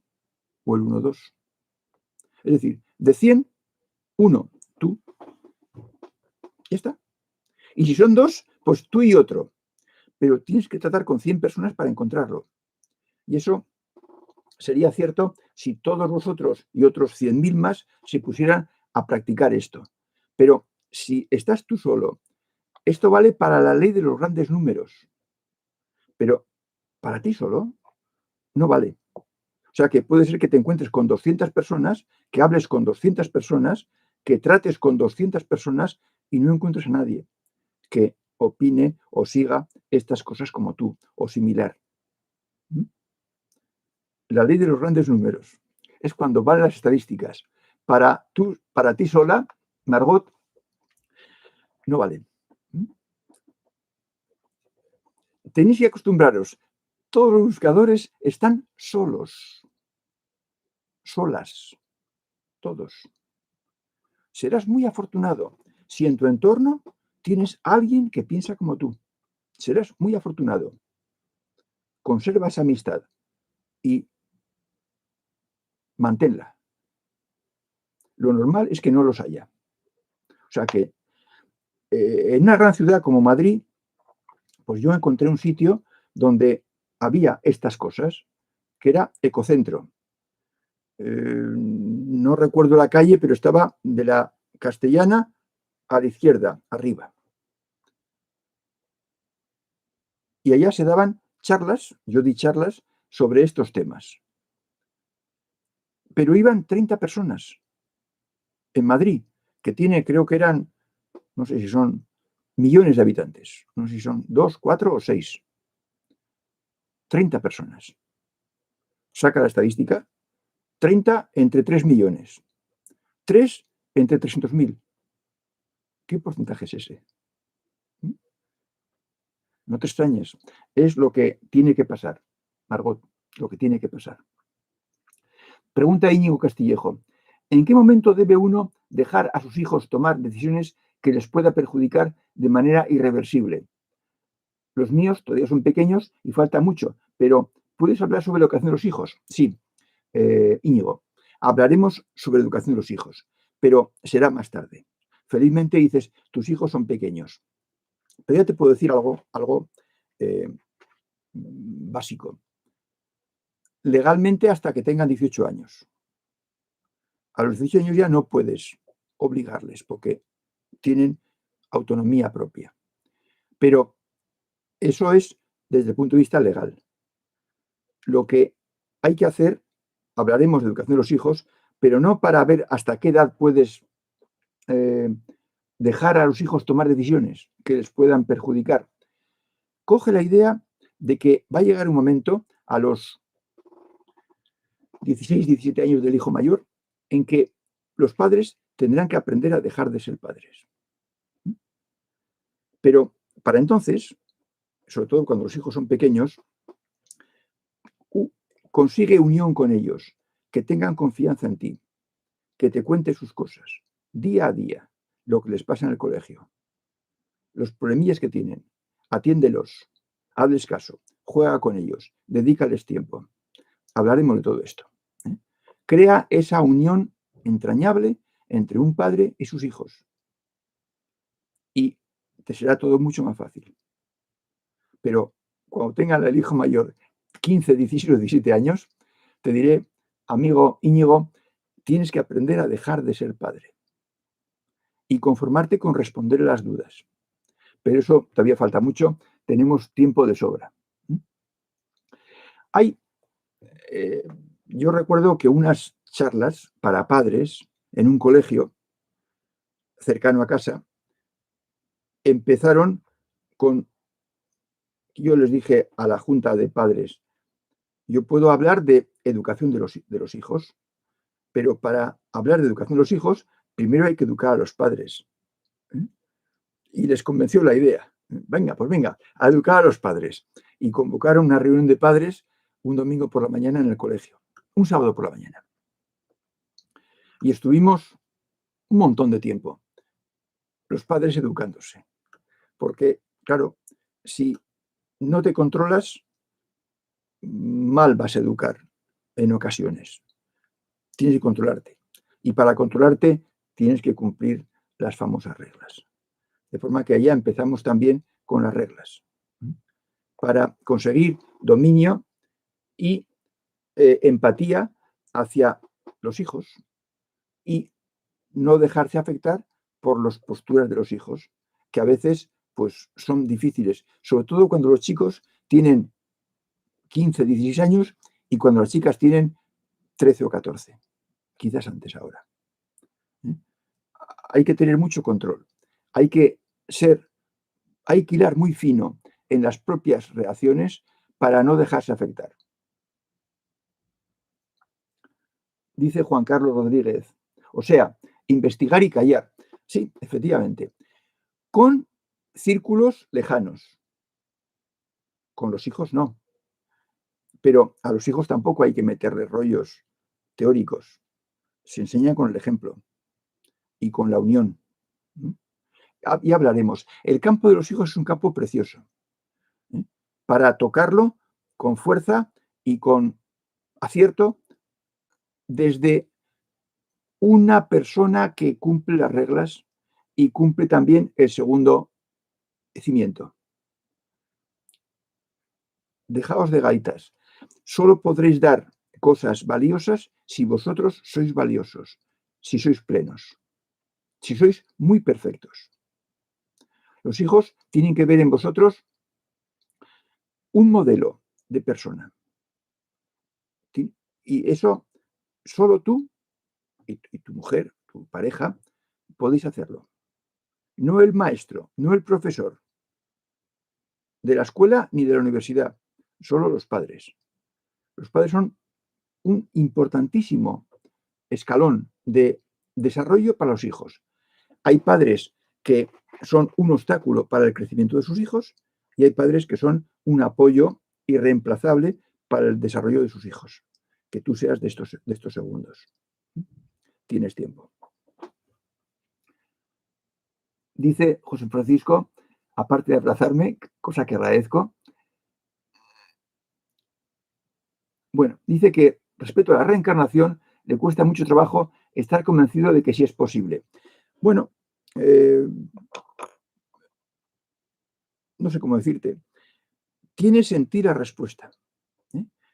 o el 1, 2. Es decir, de 100, 1, tú, Ya está. Y si son dos, pues tú y otro. Pero tienes que tratar con 100 personas para encontrarlo. Y eso sería cierto si todos vosotros y otros 100.000 más se pusieran a practicar esto. Pero si estás tú solo, esto vale para la ley de los grandes números, pero para ti solo no vale. O sea que puede ser que te encuentres con 200 personas, que hables con 200 personas, que trates con 200 personas y no encuentres a nadie que opine o siga estas cosas como tú o similar. ¿Mm? La ley de los grandes números es cuando van las estadísticas. Para ti sola, Margot, no vale. ¿Mm? Tenéis que acostumbraros. Todos los buscadores están solos, solas, todos. Serás muy afortunado si en tu entorno tienes a alguien que piensa como tú. Serás muy afortunado. Conserva esa amistad y manténla. Lo normal es que no los haya. O sea que en una gran ciudad como Madrid, pues yo encontré un sitio donde había estas cosas, que era Ecocentro. No recuerdo la calle, pero estaba de la Castellana a la izquierda, arriba. Y allá se daban charlas, yo di charlas sobre estos temas. Pero iban 30 personas en Madrid, que tiene, creo que eran, no sé si son millones de habitantes, no sé si son 2, 4 o 6. 30 personas. Saca la estadística, 30 entre 3 millones. 3 entre 300.000. ¿Qué porcentaje es ese? ¿Mm? No te extrañes. Es lo que tiene que pasar, Margot, lo que tiene que pasar. Pregunta Íñigo Castillejo. ¿En qué momento debe uno dejar a sus hijos tomar decisiones que les pueda perjudicar de manera irreversible? Los míos todavía son pequeños y falta mucho, pero ¿puedes hablar sobre la educación de los hijos? Sí, Íñigo, hablaremos sobre educación de los hijos, pero será más tarde. Felizmente dices, tus hijos son pequeños. Pero ya te puedo decir algo eh, básico. Legalmente hasta que tengan 18 años. A los 18 años ya no puedes obligarles porque tienen autonomía propia. Pero eso es desde el punto de vista legal. Lo que hay que hacer, hablaremos de educación de los hijos, pero no para ver hasta qué edad puedes dejar a los hijos tomar decisiones que les puedan perjudicar. Coge la idea de que va a llegar un momento a los 16, 17 años del hijo mayor en que los padres tendrán que aprender a dejar de ser padres. Pero para entonces, sobre todo cuando los hijos son pequeños, consigue unión con ellos, que tengan confianza en ti, que te cuente sus cosas, día a día, lo que les pasa en el colegio, los problemillas que tienen, atiéndelos, hazles caso, juega con ellos, dedícales tiempo. Hablaremos de todo esto. ¿Eh? Crea esa unión entrañable entre un padre y sus hijos. Y te será todo mucho más fácil. Pero cuando tengan el hijo mayor 15, 16 o 17 años, te diré, amigo Íñigo, tienes que aprender a dejar de ser padre y conformarte con responder a las dudas. Pero eso todavía falta mucho, tenemos tiempo de sobra. Hay, yo recuerdo que unas charlas para padres en un colegio cercano a casa empezaron con, yo les dije a la junta de padres, yo puedo hablar de educación de los hijos, pero para hablar de educación de los hijos, primero hay que educar a los padres. ¿Eh? Y les convenció la idea. Venga, pues venga, a educar a los padres. Y convocaron una reunión de padres un domingo por la mañana en el colegio, un sábado por la mañana. Y estuvimos un montón de tiempo, los padres educándose. Porque, claro, si no te controlas, mal vas a educar en ocasiones. Tienes que controlarte. Y para controlarte tienes que cumplir las famosas reglas. De forma que allá empezamos también con las reglas, para conseguir dominio y empatía hacia los hijos y no dejarse afectar por las posturas de los hijos, que a veces pues, son difíciles, sobre todo cuando los chicos tienen 15, 16 años y cuando las chicas tienen 13 o 14, quizás antes ahora. Hay que tener mucho control, hay que hilar muy fino en las propias reacciones para no dejarse afectar. Dice Juan Carlos Rodríguez, o sea, investigar y callar. Sí, efectivamente, con círculos lejanos. Con los hijos no. Pero a los hijos tampoco hay que meterle rollos teóricos. Se enseña con el ejemplo y con la unión. Y hablaremos. El campo de los hijos es un campo precioso. Para tocarlo con fuerza y con acierto desde una persona que cumple las reglas y cumple también el segundo cimiento. Dejaos de gaitas. Solo podréis dar cosas valiosas si vosotros sois valiosos, si sois plenos, si sois muy perfectos. Los hijos tienen que ver en vosotros un modelo de persona. Y eso solo tú y tu mujer, tu pareja, podéis hacerlo. No el maestro, no el profesor de la escuela ni de la universidad, solo los padres. Los padres son un importantísimo escalón de desarrollo para los hijos. Hay padres que son un obstáculo para el crecimiento de sus hijos y hay padres que son un apoyo irreemplazable para el desarrollo de sus hijos. Que tú seas de estos segundos. Tienes tiempo. Dice José Francisco, aparte de abrazarme, cosa que agradezco, bueno, dice que respecto a la reencarnación le cuesta mucho trabajo estar convencido de que sí es posible. Bueno, no sé cómo decirte. Tienes en ti la respuesta.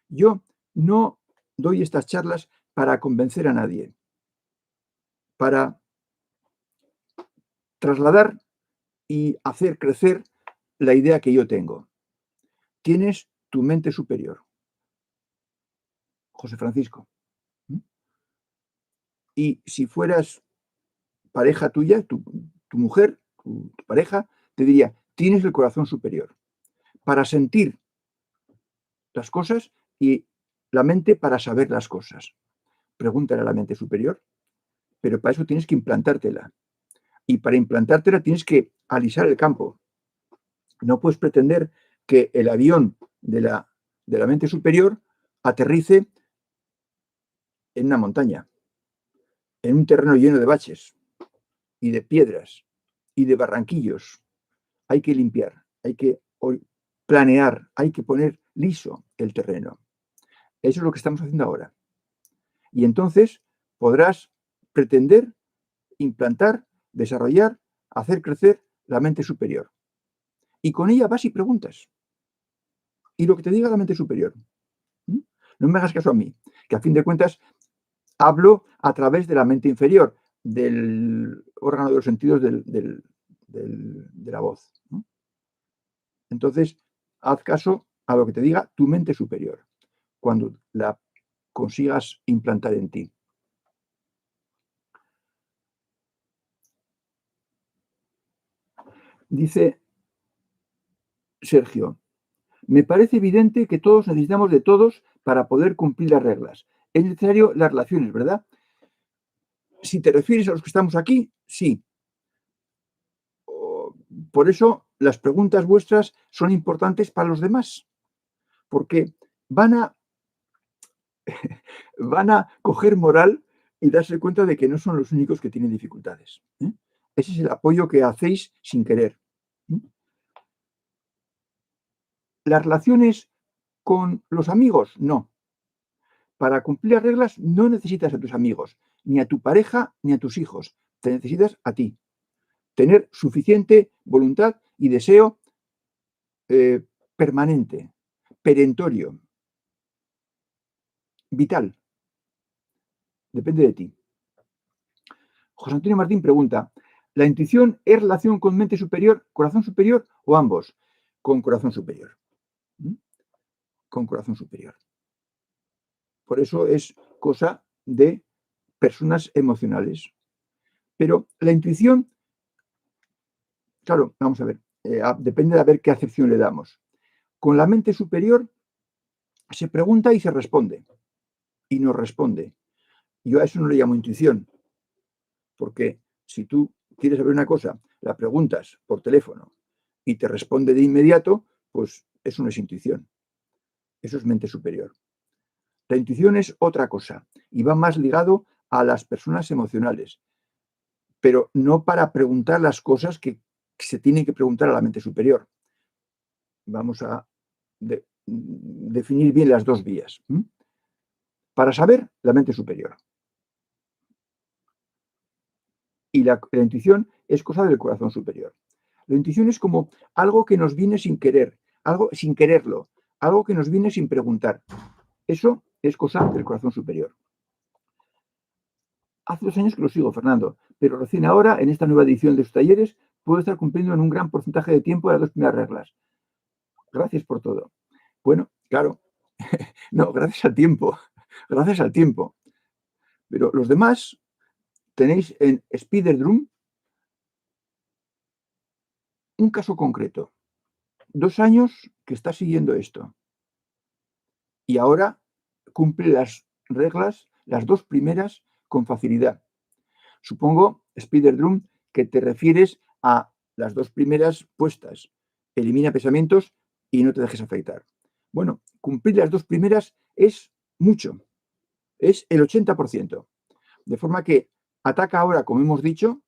Yo no doy estas charlas para convencer a nadie, para trasladar y hacer crecer la idea que yo tengo. Tienes tu mente superior, José Francisco. Y si fueras pareja tuya, tu mujer, tu pareja, te diría, tienes el corazón superior para sentir las cosas y la mente para saber las cosas. Pregúntale a la mente superior, pero para eso tienes que implantártela. Y para implantártela tienes que alisar el campo. No puedes pretender que el avión de la mente superior aterrice en una montaña, en un terreno lleno de baches y de piedras y de barranquillos. Hay que limpiar, hay que planear, hay que poner liso el terreno. Eso es lo que estamos haciendo ahora. Y entonces podrás pretender implantar, desarrollar, hacer crecer la mente superior. Y con ella vas y preguntas. Y lo que te diga la mente superior. No me hagas caso a mí, que a fin de cuentas hablo a través de la mente inferior, del órgano de los sentidos de la voz. Entonces, haz caso a lo que te diga tu mente superior, cuando la consigas implantar en ti. Dice Sergio, me parece evidente que todos necesitamos de todos para poder cumplir las reglas. Es necesario las relaciones, ¿verdad? Si te refieres a los que estamos aquí, sí. Por eso las preguntas vuestras son importantes para los demás, porque van a coger moral y darse cuenta de que no son los únicos que tienen dificultades. Ese es el apoyo que hacéis sin querer. Las relaciones con los amigos, no. Para cumplir las reglas no necesitas a tus amigos, ni a tu pareja, ni a tus hijos. Te necesitas a ti. tener suficiente voluntad y deseo permanente, perentorio, vital. Depende de ti. José Antonio Martín pregunta, ¿la intuición es relación con mente superior, corazón superior o ambos? Con corazón superior. ¿Mm? Con corazón superior. Por eso es cosa de personas emocionales. Pero la intuición, claro, vamos a ver, depende de a ver qué acepción le damos. Con la mente superior se pregunta y se responde. Y nos responde. Yo a eso no le llamo intuición. Porque si tú quieres saber una cosa, la preguntas por teléfono y te responde de inmediato, pues eso no es intuición. Eso es mente superior. La intuición es otra cosa y va más ligado a las personas emocionales, pero no para preguntar las cosas que se tienen que preguntar a la mente superior. Vamos a definir bien las dos vías. Para saber, la mente superior. Y la intuición es cosa del corazón superior. La intuición es como algo que nos viene sin querer, algo sin quererlo, algo que nos viene sin preguntar. Eso es cosa del corazón superior. Hace 2 años que lo sigo, Fernando, pero recién ahora, en esta nueva edición de sus talleres, puedo estar cumpliendo en un gran porcentaje de tiempo las 2 primeras reglas. Gracias por todo. Bueno, claro, no, gracias al tiempo, gracias al tiempo. Pero los demás tenéis en Spider-Drum un caso concreto. 2 años que está siguiendo esto. Y ahora cumple las reglas, las 2 primeras, con facilidad. Supongo, Spider-Drum, que te refieres a las 2 primeras puestas. Elimina pensamientos y no te dejes afectar. Bueno, cumplir las 2 primeras es mucho. Es el 80%. De forma que ataca ahora, como hemos dicho,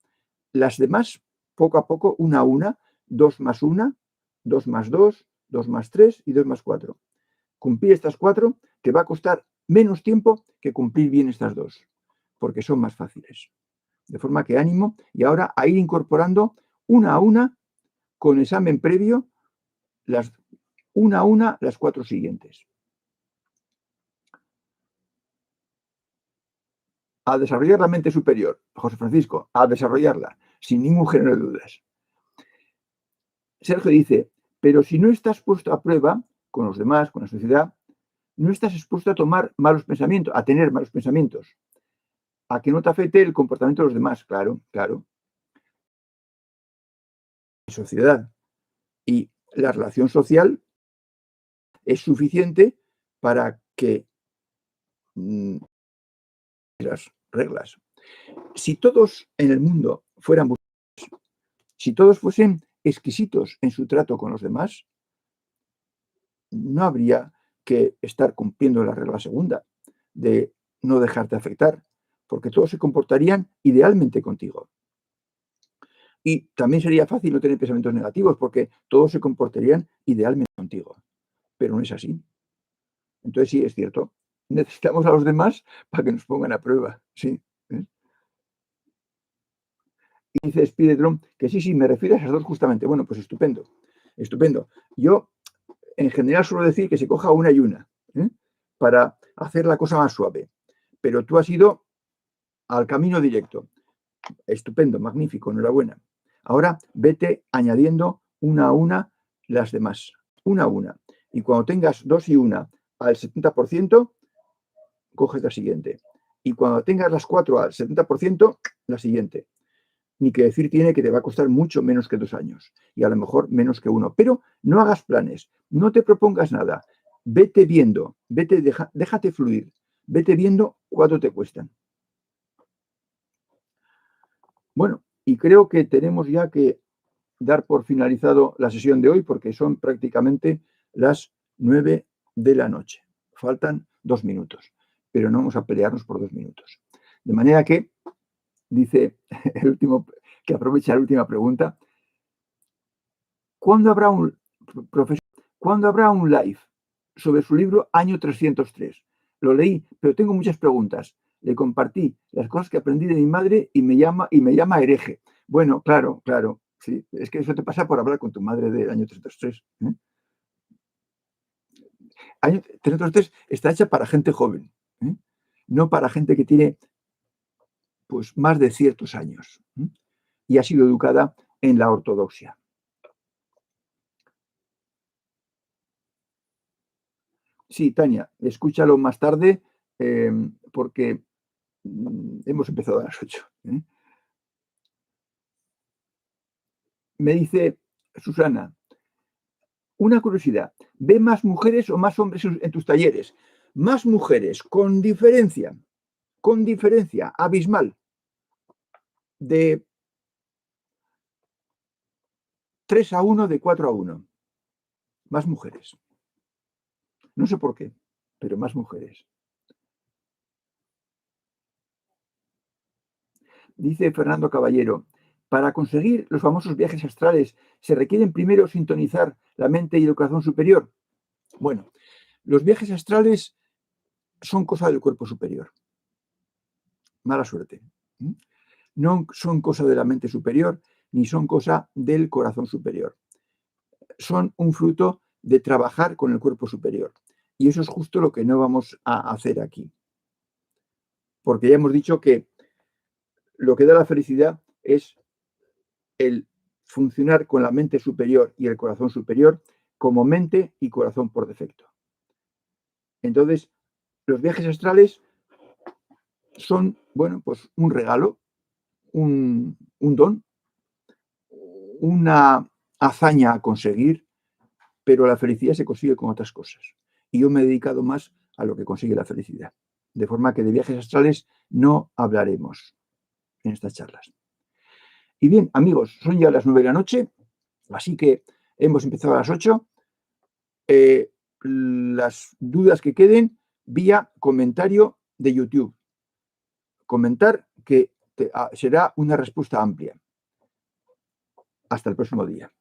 las demás poco a poco, una a una, 2 más 1, 2 más 2, 2 más 3 y 2 más 4. Cumplir estas 4 te va a costar menos tiempo que cumplir bien estas 2, porque son más fáciles. De forma que ánimo y ahora a ir incorporando una a una, con examen previo, una a una las 4 siguientes. A desarrollar la mente superior, José Francisco, a desarrollarla, sin ningún género de dudas. Sergio dice, pero si no estás puesto a prueba con los demás, con la sociedad, no estás expuesto a tomar malos pensamientos, a tener malos pensamientos, a que no te afecte el comportamiento de los demás, claro, claro. Sociedad. Y la relación social es suficiente para que las reglas. Si todos en el mundo fueran, si todos fuesen exquisitos en su trato con los demás, no habría que estar cumpliendo la regla segunda de no dejarte afectar, porque todos se comportarían idealmente contigo. Y también sería fácil no tener pensamientos negativos, porque todos se comportarían idealmente contigo. Pero no es así. Entonces sí, es cierto. Necesitamos a los demás para que nos pongan a prueba. Sí. Y dice Spider-Drum que sí, me refiero a esas 2 justamente. Bueno, pues estupendo. Estupendo. Yo, en general, suelo decir que se coja una y una, para hacer la cosa más suave. Pero tú has ido al camino directo. Estupendo, magnífico, enhorabuena. Ahora vete añadiendo una a una las demás. Una a una. Y cuando tengas 2 y 1 al 70%, coges la siguiente. Y cuando tengas las 4 al 70%, la siguiente. Ni que decir tiene que te va a costar mucho menos que 2 años. Y a lo mejor menos que 1. Pero no hagas planes. No te propongas nada. Vete viendo. Déjate fluir. Vete viendo cuánto te cuestan. Bueno, y creo que tenemos ya que dar por finalizado la sesión de hoy porque son prácticamente las 9 de la noche. Faltan 2 minutos, pero no vamos a pelearnos por 2 minutos. De manera que, dice el último, que aprovecha la última pregunta, ¿cuándo habrá un live sobre su libro Año 303? Lo leí, pero tengo muchas preguntas. Le compartí las cosas que aprendí de mi madre y me llama hereje. Bueno, claro, claro. Sí, es que eso te pasa por hablar con tu madre del año 303. Año 303 está hecha para gente joven, ¿eh? No para gente que tiene pues más de ciertos años, y ha sido educada en la ortodoxia. Sí, Tania, escúchalo más tarde, porque hemos empezado a las 8. Me dice Susana, una curiosidad, ¿ve más mujeres o más hombres en tus talleres? Más mujeres, con diferencia abismal, de 3-1, de 4-1. Más mujeres. No sé por qué, pero más mujeres. Dice Fernando Caballero, para conseguir los famosos viajes astrales, ¿se requieren primero sintonizar la mente y el corazón superior? Bueno, los viajes astrales son cosa del cuerpo superior. Mala suerte. No son cosa de la mente superior, ni son cosa del corazón superior. Son un fruto de trabajar con el cuerpo superior. Y eso es justo lo que no vamos a hacer aquí. Porque ya hemos dicho que lo que da la felicidad es el funcionar con la mente superior y el corazón superior como mente y corazón por defecto. Entonces, los viajes astrales son, bueno, pues un regalo, un don, una hazaña a conseguir, pero la felicidad se consigue con otras cosas. Y yo me he dedicado más a lo que consigue la felicidad. De forma que de viajes astrales no hablaremos en estas charlas. Y bien, amigos, son ya las 9 de la noche, así que hemos empezado a las 8. Las dudas que queden vía comentario de YouTube. Comentar que será una respuesta amplia. Hasta el próximo día.